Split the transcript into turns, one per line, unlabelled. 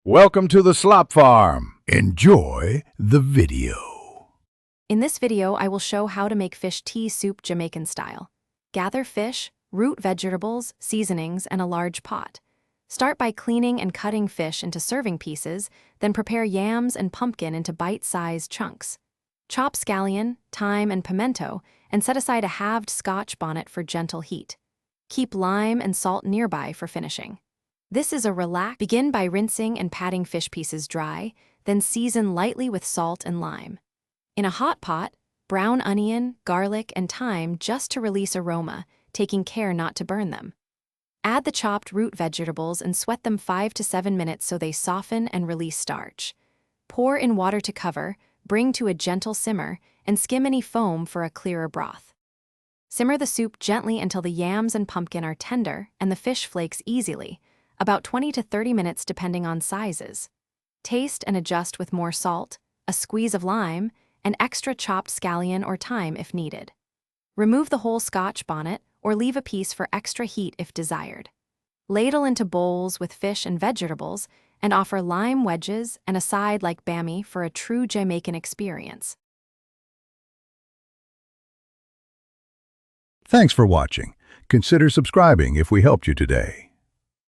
Welcome to the Slop Farm. Enjoy the video.
In this video, I will show how to make fish tea soup Jamaican style. Gather fish, root vegetables, seasonings, and a large pot. Start by cleaning and cutting fish into serving pieces, then prepare yams and pumpkin into bite-sized chunks. Chop scallion, thyme, and pimento, and set aside a halved Scotch bonnet for gentle heat. Keep lime and salt nearby for finishing. This is a Begin by rinsing and patting fish pieces dry, then season lightly with salt and lime. In a hot pot, brown onion, garlic, and thyme just to release aroma, taking care not to burn them. Add the chopped root vegetables and sweat them 5 to 7 minutes so they soften and release starch. Pour in water to cover, bring to a gentle simmer, and skim any foam for a clearer broth. Simmer the soup gently until the yams and pumpkin are tender and the fish flakes easily, about 20 to 30 minutes depending on sizes. Taste and adjust with more salt, a squeeze of lime, and extra chopped scallion or thyme if needed. Remove the whole Scotch bonnet or leave a piece for extra heat if desired. Ladle into bowls with fish and vegetables and offer lime wedges and a side like bammy for a true Jamaican experience.
Thanks for watching. Consider subscribing if we helped you today.